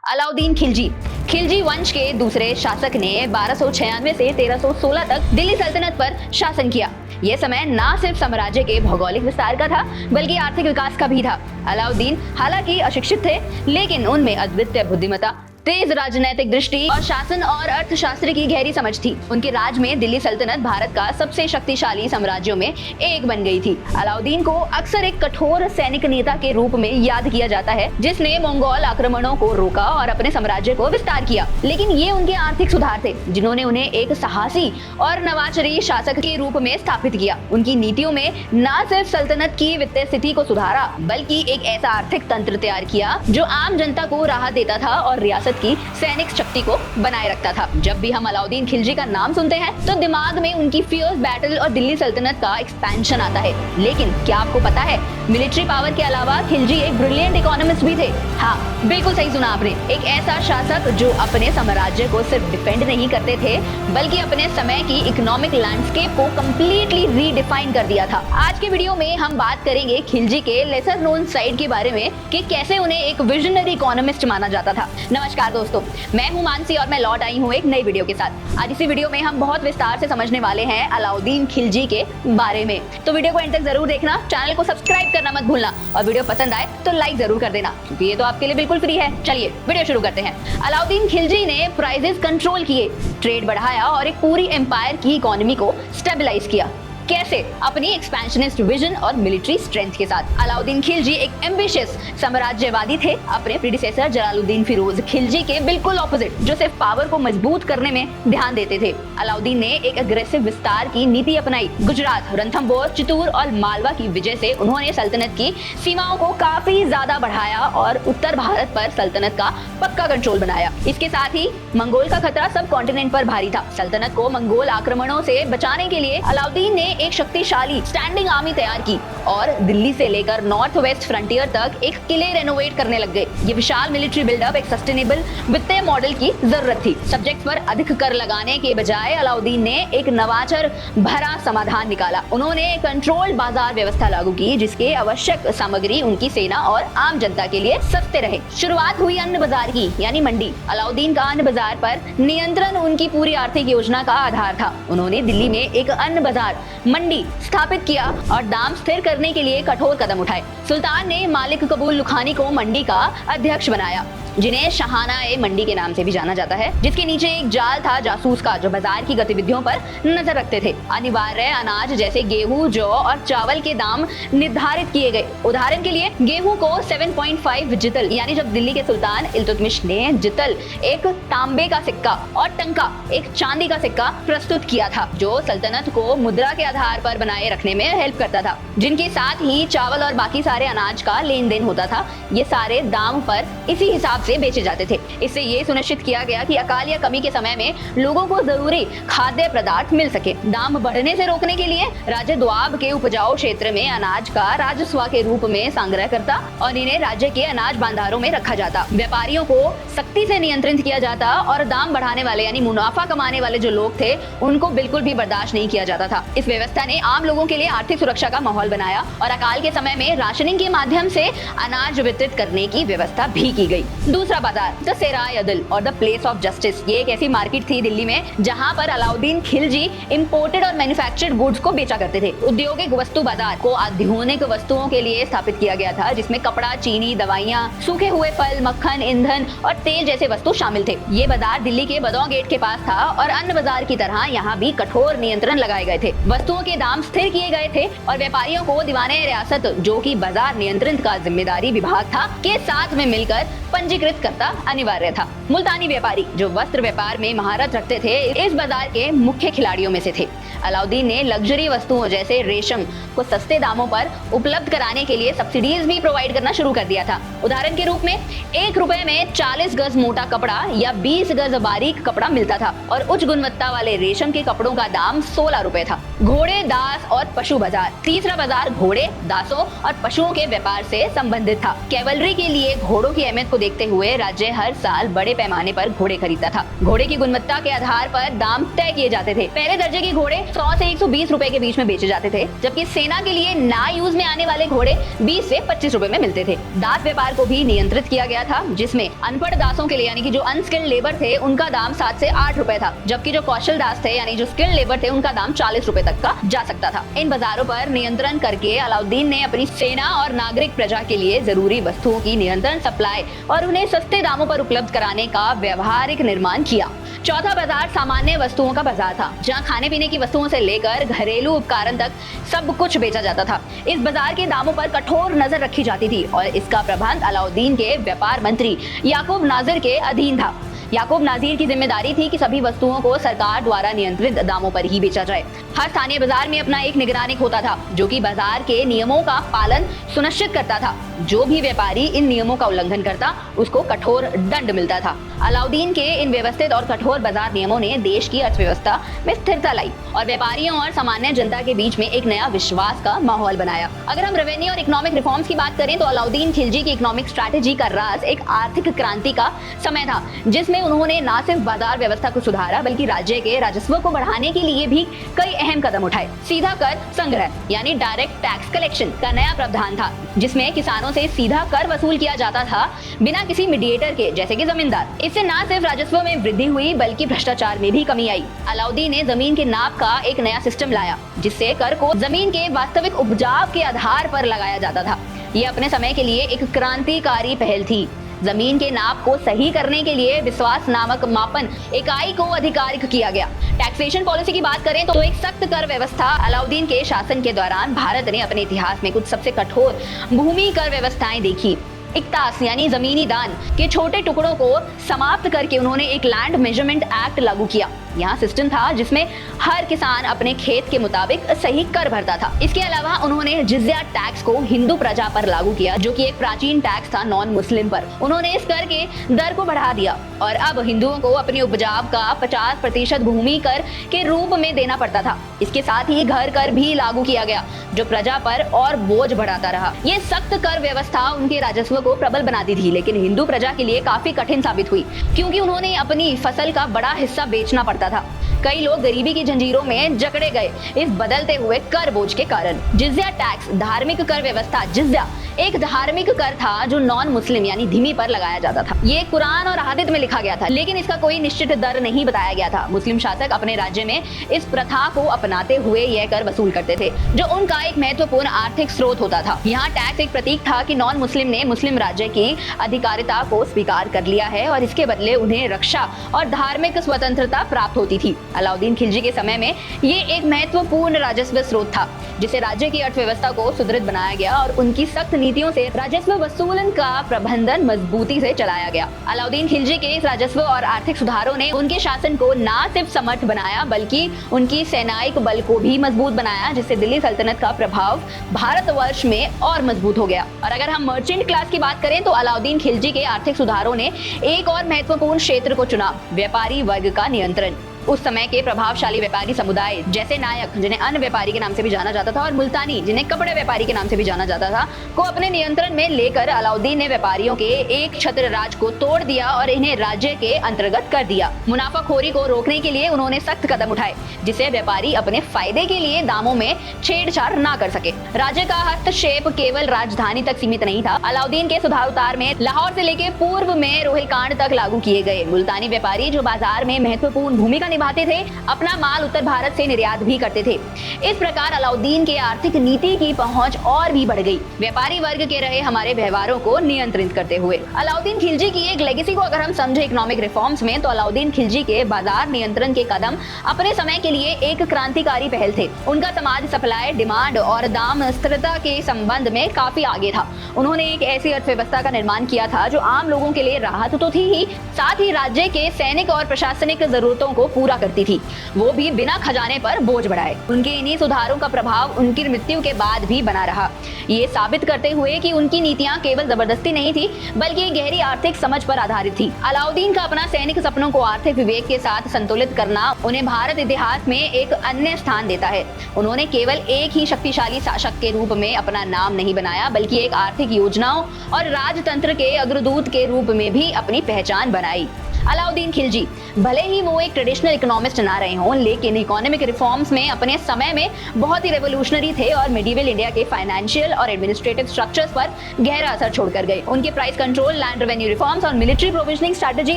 अलाउद्दीन खिलजी। खिलजी वंश के दूसरे शासक ने 1296 से 1316 तक दिल्ली सल्तनत पर शासन किया। यह समय न सिर्फ साम्राज्य के भौगोलिक विस्तार का था बल्कि आर्थिक विकास का भी था। अलाउद्दीन हालांकि अशिक्षित थे, लेकिन उनमें अद्वितीय बुद्धिमत्ता, तेज राजनैतिक दृष्टि और शासन और अर्थशास्त्र की गहरी समझ थी। उनके राज में दिल्ली सल्तनत भारत का सबसे शक्तिशाली साम्राज्यों में एक बन गई थी। अलाउद्दीन को अक्सर एक कठोर सैनिक नेता के रूप में याद किया जाता है, जिसने मंगोल आक्रमणों को रोका और अपने साम्राज्य को विस्तार किया। लेकिन ये उनके आर्थिक सुधार थे जिन्होंने उन्हें एक साहसी और नवाचारी शासक के रूप में स्थापित किया। उनकी नीतियों में न सिर्फ सल्तनत की वित्तीय स्थिति को सुधारा, बल्कि एक ऐसा आर्थिक तंत्र तैयार किया जो आम जनता को राहत देता था और रियासत की सैनिक शक्ति को बनाए रखता था। जब भी हम अलाउद्दीन खिलजी का नाम सुनते हैं तो दिमाग में उनकी फियर्स बैटल और दिल्ली सल्तनत का एक्सपेंशन आता है। लेकिन क्या आपको पता है, मिलिट्री पावर के अलावा खिलजी एक ब्रिलियंट इकोनॉमिस्ट भी थे। हाँ, बिल्कुल सही सुना आपने। एक ऐसा शासक जो अपने साम्राज्य को सिर्फ डिफेंड नहीं करते थे, बल्कि अपने समय की इकोनॉमिक लैंडस्केप को कंप्लीटली रीडिफाइन कर दिया था। आज के वीडियो में हम बात करेंगे खिलजी के लेसर नोन साइड के बारे में कि कैसे उन्हें एक विजनरी इकोनॉमिस्ट माना जाता था। नमस्कार दोस्तों, मैं हूं मानसी और मैं लौट आई हूं एक नई वीडियो के साथ। आज इसी वीडियो में हम बहुत विस्तार से समझने वाले हैं अलाउद्दीन खिलजी के बारे में। तो वीडियो को एंड तक जरूर देखना, चैनल को सब्सक्राइब करना मत भूलना और वीडियो पसंद आए तो लाइक जरूर कर देना, क्योंकि ये तो आपके लिए बिल्कुल फ्री है। चलिए वीडियो शुरू करते हैं। अलाउद्दीन खिलजी ने प्राइसेस कंट्रोल किए, ट्रेड बढ़ाया और एक पूरी एम्पायर की इकोनॉमी को स्टेबलाइज किया। कैसे? अपनी एक्सपेंशनिस्ट विजन और मिलिट्री स्ट्रेंथ के साथ। अलाउद्दीन खिलजी एक एम्बिशियस साम्राज्यवादी थे, अपने प्रीडिसेसर जलालुद्दीन फिरोज खिलजी के बिल्कुल ऑपोजिट, जो सिर्फ पावर को मजबूत करने में ध्यान देते थे। अलाउद्दीन ने एक अग्रेसिव विस्तार की नीति अपनाई। गुजरात, रणथंभौर, चित्तूर और मालवा की विजय से उन्होंने सल्तनत की सीमाओं को काफी ज्यादा बढ़ाया और उत्तर भारत पर सल्तनत का पक्का कंट्रोल बनाया। इसके साथ ही मंगोल का खतरा सब कॉन्टिनेंट पर भारी था। सल्तनत को मंगोल आक्रमणों से बचाने के लिए अलाउद्दीन ने एक शक्तिशाली स्टैंडिंग आर्मी तैयार की और दिल्ली से लेकर नॉर्थ वेस्ट फ्रंटियर तक एक किले रेनोवेट करने लग गए। ये विशाल मिलिट्री बिल्डअप एक सस्टेनेबल वित्तीय मॉडल की जरूरत थी। सब्जेक्ट पर अधिक कर लगाने के बजाय अलाउद्दीन ने एक नवाचार भरा समाधान निकाला। उन्होंने कंट्रोल्ड बाजार व्यवस्था लागू की, जिसके आवश्यक सामग्री उनकी सेना और आम जनता के लिए सस्ते रहे। शुरुआत हुई अन्न बाजार की, यानी मंडी। अलाउद्दीन का अन्न बाजार पर नियंत्रण उनकी पूरी आर्थिक योजना का आधार था। उन्होंने दिल्ली में एक अन्न बाजार मंडी स्थापित किया और दाम स्थिर करने के लिए कठोर कदम उठाए। सुल्तान ने मालिक कबूल लुखानी को मंडी का अध्यक्ष बनाया, जिन्हें शाहाना-ए मंडी के नाम से भी जाना जाता है, जिसके नीचे एक जाल था जासूस का, जो बाजार की गतिविधियों पर नजर रखते थे। अनिवार्य अनाज जैसे गेहूं, जौ और चावल के दाम निर्धारित किए गए। उदाहरण के लिए गेहूं को 7.5 जितल, यानी जब दिल्ली के सुल्तान इल्तुतमिश ने जितल एक तांबे का सिक्का और टंका एक चांदी का सिक्का प्रस्तुत किया था, जो सल्तनत को मुद्रा के आधार पर बनाए रखने में हेल्प करता था, जिनके साथ ही चावल और बाकी सारे अनाज का लेन देन होता था। ये सारे दाम पर इसी हिसाब से बेचे जाते थे। इससे ये सुनिश्चित किया गया कि अकाल या कमी के समय में लोगों को जरूरी खाद्य पदार्थ मिल सके। दाम बढ़ने से रोकने के लिए राज्य द्वाब के उपजाऊ क्षेत्र में अनाज का राजस्व के रूप में संग्रह करता और इन्हें राज्य के अनाज भंडारों में रखा जाता। व्यापारियों को सख्ती से नियंत्रित किया जाता और दाम बढ़ाने वाले यानी मुनाफा कमाने वाले जो लोग थे उनको बिल्कुल भी बर्दाश्त नहीं किया जाता था। इस व्यवस्था ने आम लोगों के लिए आर्थिक सुरक्षा का माहौल बनाया और अकाल के समय में राशनिंग के माध्यम से अनाज वितरित करने की व्यवस्था भी की गई। दूसरा बाजार, द सेराय-ए-दिल और द प्लेस ऑफ जस्टिस। ये एक ऐसी मार्केट थी दिल्ली में जहां पर अलाउद्दीन खिलजी इंपोर्टेड और मैन्युफैक्चर्ड गुड्स को बेचा करते थे। औद्योगिक वस्तु बाजार को आधुनिक वस्तुओं के लिए स्थापित किया गया था, जिसमें कपड़ा, चीनी, दवाइयां, सूखे हुए फल, मक्खन, ईंधन और तेल जैसे वस्तु शामिल थे। ये बाजार दिल्ली के बदौं गेट के पास था और अन्य बाजार की तरह यहाँ भी कठोर नियंत्रण लगाए गए थे। वस्तुओं के दाम स्थिर किए गए थे और व्यापारियों को दीवाने रियासत, जो कि बाजार नियंत्रण का जिम्मेदारी विभाग था, के साथ में मिलकर पंजीकृत करता अनिवार्य था। मुल्तानी व्यापारी, जो वस्त्र व्यापार में महारत रखते थे, इस बाजार के मुख्य खिलाड़ियों में से थे। अलाउद्दीन ने लग्जरी वस्तुओं जैसे रेशम को सस्ते दामों पर उपलब्ध कराने के लिए सब्सिडीज भी प्रोवाइड करना शुरू कर दिया था। उदाहरण के रूप में 1 रुपए में 40 गज मोटा कपड़ा या 20 गज बारीक कपड़ा मिलता था और उच्च गुणवत्ता वाले रेशम के कपड़ों का दाम 16 रुपए था। घोड़े, दास और पशु बाजार। तीसरा बाजार घोड़े, दासों और पशुओं के व्यापार से संबंधित था। कैवलरी के लिए घोड़ों की अहमियत को देखते हुए राज्य हर साल बड़े पैमाने पर घोड़े खरीदता था। घोड़े की गुणवत्ता के आधार पर दाम तय किए जाते थे। पहले दर्जे के घोड़े 100 से 120 रुपए के बीच में बेचे जाते थे, जबकि सेना के लिए ना यूज में आने वाले घोड़े 20 से 25 रुपए में मिलते थे। दास व्यापार को भी नियंत्रित किया गया था, जिसमें अनपढ़ दासों के लिए यानी कि जो अनस्किल्ड लेबर थे उनका दाम 7 से 8 रुपए था, जबकि जो कौशल दास थे यानी जो स्किल्ड लेबर थे उनका दाम 40 रुपए तक का जा सकता था। इन बाजारों पर नियंत्रण करके अलाउद्दीन ने अपनी सेना और नागरिक प्रजा के लिए जरूरी वस्तुओं की निरंतर सप्लाई और उन्हें सस्ते दामों पर उपलब्ध कराने का व्यवहारिक निर्माण किया। चौथा बाजार सामान्य वस्तुओं का बाजार था, जहां खाने पीने की वस्तुओं से लेकर घरेलू उपकरण तक सब कुछ बेचा जाता था। इस बाजार के दामों पर कठोर नजर रखी जाती थी और इसका प्रबंध अलाउद्दीन के व्यापार मंत्री याकूब नाजिर के अधीन था। याकूब नाजिर की जिम्मेदारी थी कि सभी वस्तुओं को सरकार द्वारा नियंत्रित दामों पर ही बेचा जाए। हर स्थानीय बाजार में अपना एक निगरानिक होता था, जो कि बाजार के नियमों का पालन सुनिश्चित करता था। जो भी व्यापारी इन नियमों का उल्लंघन करता उसको कठोर दंड मिलता था। अलाउद्दीन के इन व्यवस्थित और कठोर बाजार नियमों ने देश की अर्थव्यवस्था में स्थिरता लाई और व्यापारियों और सामान्य जनता के बीच में एक नया विश्वास का माहौल बनाया। अगर हम रेवेन्यू और इकोनॉमिक रिफॉर्म्स की बात करें तो अलाउद्दीन खिलजी की इकोनॉमिक स्ट्रैटेजी का राज एक आर्थिक क्रांति का समय था, जिसमें उन्होंने न सिर्फ बाजार व्यवस्था को सुधारा बल्कि राज्य के राजस्व को बढ़ाने के लिए भी कई अहम कदम उठाए। सीधा कर संग्रह यानी डायरेक्ट टैक्स कलेक्शन का नया प्रावधान था, जिसमें किसानों से सीधा कर वसूल किया जाता था बिना किसी मीडिएटर के, जैसे कि जमींदार। इससे न सिर्फ राजस्व में वृद्धि हुई बल्कि भ्रष्टाचार में भी कमी आई। अलाउद्दीन ने जमीन के नाप का एक नया सिस्टम लाया, जिससे कर को जमीन के वास्तविक उपजाऊ के आधार पर लगाया जाता था। ये अपने समय के लिए एक क्रांतिकारी पहल थी। जमीन के नाप को सही करने के लिए विश्वास नामक मापन इकाई को अधिकारिक किया गया। टैक्सेशन पॉलिसी की बात करें तो एक सख्त कर व्यवस्था। अलाउद्दीन के शासन के दौरान भारत ने अपने इतिहास में कुछ सबसे कठोर भूमि कर व्यवस्थाएं देखी। इक्तास यानी जमीनी दान के छोटे टुकड़ों को समाप्त करके उन्होंने एक लैंड मेजरमेंट एक्ट लागू किया। यहाँ सिस्टम था जिसमें हर किसान अपने खेत के मुताबिक सही कर भरता था। इसके अलावा उन्होंने जिज़्या टैक्स को हिंदू प्रजा पर लागू किया, जो कि एक प्राचीन टैक्स था नॉन मुस्लिम पर। उन्होंने इस कर के दर को बढ़ा दिया और अब हिंदुओं को अपनी उपजाऊ का 50% भूमि कर के रूप में देना पड़ता था। इसके साथ ही घर कर भी लागू किया गया, जो प्रजा पर और बोझ बढ़ाता रहा। ये सख्त कर व्यवस्था उनके राजस्व को प्रबल बनाती थी, लेकिन हिंदू प्रजा के लिए काफी कठिन साबित हुई, क्योंकि उन्होंने अपनी फसल का बड़ा हिस्सा बेचना पड़ता था। कई लोग गरीबी की जंजीरों में जकड़े गए इस बदलते हुए कर बोझ के कारण। जिज़्या टैक्स धार्मिक कर व्यवस्था। जिज़्या एक धार्मिक कर था जो नॉन मुस्लिम यानी धिमी पर लगाया जाता था। ये कुरान और हदीस में लिखा गया था, लेकिन इसका कोई निश्चित दर नहीं बताया गया था। मुस्लिम शासक अपने राज्य में इस प्रथा को अपनाते हुए यह कर वसूल करते थे, जो उनका एक महत्वपूर्ण आर्थिक स्रोत होता था। यहाँ टैक्स एक प्रतीक था कि नॉन मुस्लिम ने मुस्लिम राज्य की अधिकारिता को स्वीकार कर लिया है और इसके बदले उन्हें रक्षा और धार्मिक स्वतंत्रता प्राप्त होती थी। अलाउद्दीन खिलजी के समय में ये एक महत्वपूर्ण राजस्व स्रोत था, जिसे राज्य की अर्थव्यवस्था को सुदृढ़ बनाया गया और उनकी सख्त नीतियों से राजस्व वसूलन का प्रबंधन मजबूती से चलाया गया। अलाउद्दीन खिलजी के इस राजस्व और आर्थिक सुधारों ने उनके शासन को न सिर्फ समर्थ बनाया बल्कि उनकी सैनिक बल को भी मजबूत बनाया, जिससे दिल्ली सल्तनत का प्रभाव भारतवर्ष में और मजबूत हो गया। और अगर हम मर्चेंट क्लास की बात करें तो अलाउद्दीन खिलजी के आर्थिक सुधारों ने एक और महत्वपूर्ण क्षेत्र को चुना, व्यापारी वर्ग का नियंत्रण। उस समय के प्रभावशाली व्यापारी समुदाय जैसे नायक, जिन्हें अन्न व्यापारी के नाम से भी जाना जाता था, और मुल्तानी, जिन्हें कपड़े व्यापारी के नाम से भी जाना जाता था, को अपने नियंत्रण में लेकर अलाउद्दीन ने व्यापारियों के एक छत्र राज को तोड़ दिया और इन्हें राज्य के अंतर्गत कर दिया। मुनाफाखोरी को रोकने के लिए उन्होंने सख्त कदम उठाए, जिससे व्यापारी अपने फायदे के लिए दामों में छेड़छाड़ न कर सके। राज्य का हस्तक्षेप केवल राजधानी तक सीमित नहीं था। अलाउद्दीन के सुधार में लाहौर से लेकर पूर्व में रोहिलखंड तक लागू किए गए। मुल्तानी व्यापारी, जो बाजार में महत्वपूर्ण भूमिका निभाते थे, अपना माल उत्तर भारत से निर्यात भी करते थे। इस प्रकार अलाउद्दीन के आर्थिक नीति की पहुंच और भी बढ़ गई, व्यापारी वर्ग के रहे हमारे व्यवहारों को नियंत्रित करते हुए। अलाउद्दीन खिलजी की एक लेगेसी को अगर हम समझे इकोनॉमिक रिफॉर्म्स में, तो अलाउद्दीन खिलजी के बाजार नियंत्रण के कदम अपने समय के लिए एक क्रांतिकारी पहल थे। उनका समाज सप्लाई, डिमांड और दाम स्थिरता के संबंध में काफी आगे था। उन्होंने एक ऐसी अर्थव्यवस्था का निर्माण किया था जो आम लोगों के लिए राहत तो थी ही, साथ ही राज्य के सैनिक और प्रशासनिक जरूरतों को पूरा करती थी, वो भी बिना खजाने पर बोझ बढ़ाए। उनके इन्हीं सुधारों का प्रभाव उनकी मृत्यु के बाद भी बना रहा, ये साबित करते हुए कि उनकी नीतियां केवल जबरदस्ती नहीं थी बल्कि गहरी आर्थिक समझ पर आधारित थी। अलाउद्दीन का अपना सैनिक सपनों को आर्थिक विवेक के साथ संतुलित करना उन्हें भारत इतिहास में एक अन्य स्थान देता है। उन्होंने केवल एक ही शक्तिशाली शासक के रूप में अपना नाम नहीं बनाया बल्कि एक आर्थिक योजनाओं और राजतंत्र के अग्रदूत के रूप में भी अपनी पहचान बनाई। अलाउद्दीन खिलजी भले ही वो एक ट्रेडिशनल इकोनॉमिस्ट ना रहे हों, लेकिन इकोनॉमिक रिफॉर्म्स में अपने समय में बहुत ही रेवोल्यूशनरी थे और मिडिवल इंडिया के फाइनेंशियल और एडमिनिस्ट्रेटिव स्ट्रक्चर्स पर गहरा असर छोड़कर गए। उनके price control, land revenue reforms और मिलिट्री प्रोविजनिंग स्ट्रैटेजी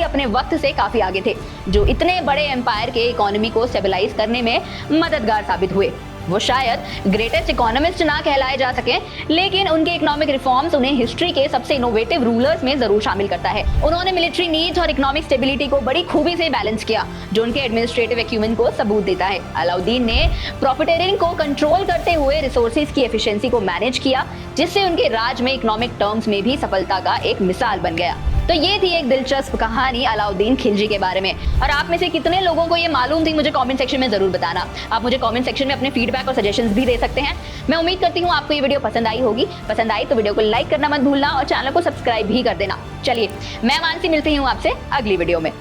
अपने वक्त से काफी आगे थे, जो इतने बड़े एम्पायर के इकोनॉमी को स्टेबलाइज करने में मददगार साबित हुए। वो शायद ग्रेटेस्ट इकोनॉमिस्ट ना कहलाए जा सके, लेकिन उनके इकोनॉमिक रिफॉर्म्स उन्हें हिस्ट्री के सबसे इनोवेटिव रूलर्स में जरूर शामिल करता है। उन्होंने मिलिट्री नीड्स और इकोनॉमिक स्टेबिलिटी को बड़ी खूबी से बैलेंस किया, जो उनके एडमिनिस्ट्रेटिव एक्यूमेन को सबूत देता है। अलाउद्दीन ने प्रॉफिटेरिंग को कंट्रोल करते हुए रिसोर्सेज की एफिशिएंसी को मैनेज किया, जिससे उनके राज में इकोनॉमिक टर्म्स में भी सफलता का एक मिसाल बन गया। तो ये थी एक दिलचस्प कहानी अलाउद्दीन खिलजी के बारे में, और आप में से कितने लोगों को ये मालूम थी मुझे कमेंट सेक्शन में जरूर बताना। आप मुझे कमेंट सेक्शन में अपने फीडबैक और सजेशंस भी दे सकते हैं। मैं उम्मीद करती हूँ आपको ये वीडियो पसंद आई होगी। पसंद आई तो वीडियो को लाइक करना मत भूलना और चैनल को सब्सक्राइब भी कर देना। चलिए, मैं मानसी मिलती हूँ आपसे अगली वीडियो में।